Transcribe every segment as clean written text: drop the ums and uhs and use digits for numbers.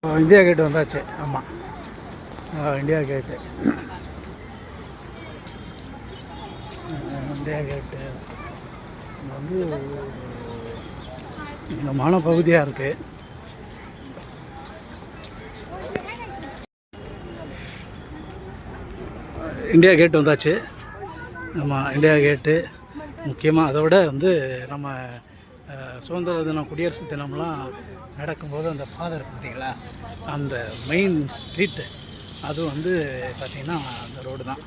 India கேட்டு வந்தாச்சு. ஆமாம், இந்தியா கேட்டு. இந்தியா கேட்டு வந்து முக்கியமான பகுதியாக இருக்குது. இந்தியா கேட்டு வந்தாச்சு. ஆமாம், இந்தியா கேட்டு முக்கியமாக. அதை விட வந்து நம்ம சுதந்திர தினம், குடியரசு தினம்லாம் நடக்கும்போது அந்த பாதை இருக்குது பார்த்தீங்களா, அந்த மெயின் ஸ்ட்ரீட்டு அது வந்து பார்த்திங்கன்னா அந்த ரோடு தான்.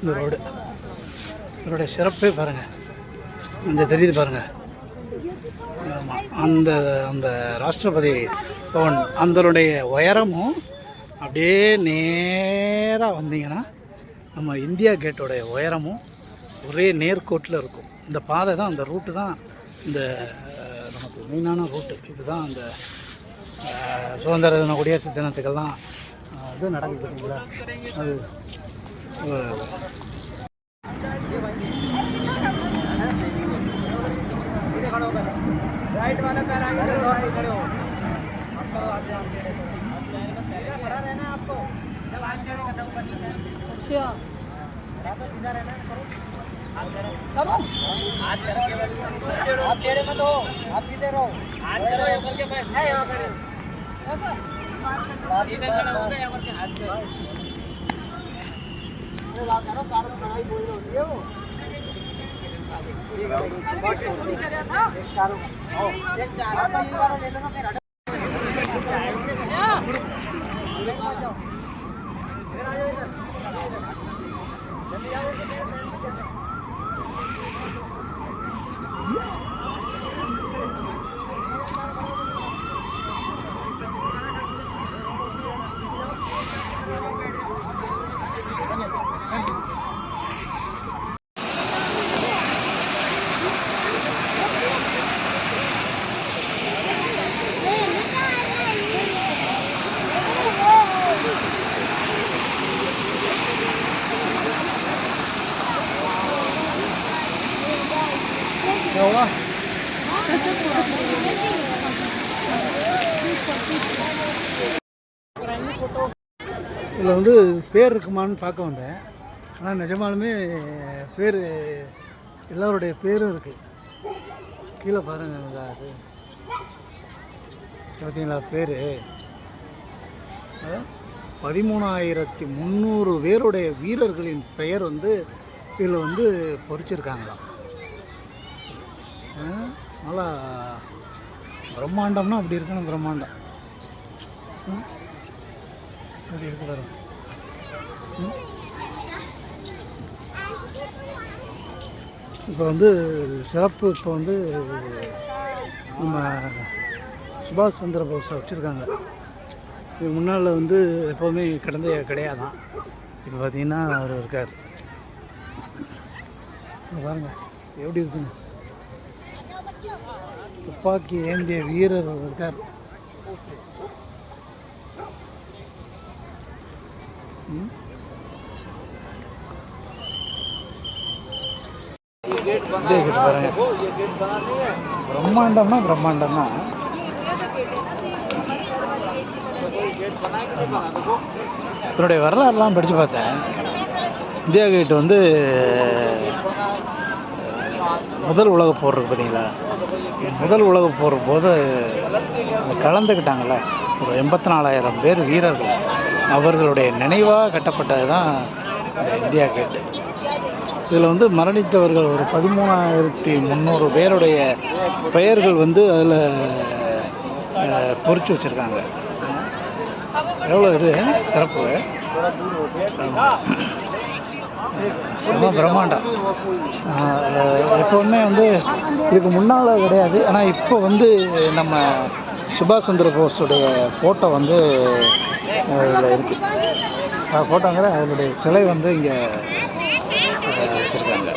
இந்த ரோடு, இதோடைய சிறப்பே பாருங்கள், இங்கே தெரியுது பாருங்கள். ஆமாம், அந்த அந்த ராஷ்டிரபதி பவன் அதனுடைய உயரமும் அப்படியே நேராக வந்தீங்கன்னா நம்ம இந்தியா கேட்டோடைய உயரமும் ஒரே நேர்கோட்டில் இருக்கும். இந்த பாதை தான், அந்த ரூட்டு தான் இந்த நமக்கு மெயினான ரூட்டு. இதுதான் அந்த சுதந்திர தின, குடியரசு தினத்துக்கெல்லாம் இது நடக்குது பார்த்தீங்களா. அது இதில் வந்து பேர் இருக்குமான்னு பார்க்க வந்தேன். ஆனால் நிஜமாலுமே பேர், எல்லோருடைய பேரும் இருக்குது. கீழே பாருங்கள், அது பார்த்தீங்களா பேர். 13,300 பேருடைய வீரர்களின் பெயர் வந்து இதில் வந்து பொறிச்சிருக்காங்களாம். நல்லா பிரம்மாண்டம்னா அப்படி இருக்கணும், பிரம்மாண்டம் அப்படி இருக்கு பாருங்க. இப்போ வந்து சிறப்பு, இப்போ வந்து நம்ம சுபாஷ் சந்திர போஸை வச்சுருக்காங்க. இது முன்னால் வந்து எப்போவுமே கிடையாதான். இப்போ பார்த்தீங்கன்னா அவர் இருக்கார் பாருங்கள், எப்படி இருக்குங்க. துப்பாக்கி ஏந்திய வீரர் இருக்கார். பிரம்மாண்டம்னா பிரம்மாண்டம்னா இதனுடைய வரலாறுலாம் படித்து பார்த்தேன். இந்தியா கேட் வந்து முதல் உலக போர் இருக்கு பார்த்தீங்களா, முதல் உலக போர் போது கலந்துக்கிட்டாங்கள்ல ஒரு 84,000 பேர் வீரர்கள், அவர்களுடைய நினைவாக கட்டப்பட்டது தான் இந்தியா கேட்டு. இதில் வந்து மரணித்தவர்கள் ஒரு 13,300 பேருடைய பெயர்கள் வந்து அதில் பொறிச்சு வச்சுருக்காங்க. எவ்வளோ இது சிறப்பு, பிரம்மாண்டம். எப்போவுமே வந்து இதுக்கு முன்னால் கிடையாது, ஆனால் இப்போ வந்து நம்ம சுபாஷ் சந்திர போஸுடைய ஃபோட்டோ வந்து இதில் இருக்குது. ஃபோட்டோங்கிற அதனுடைய சிலை வந்து இங்கே வச்சுருக்காங்க.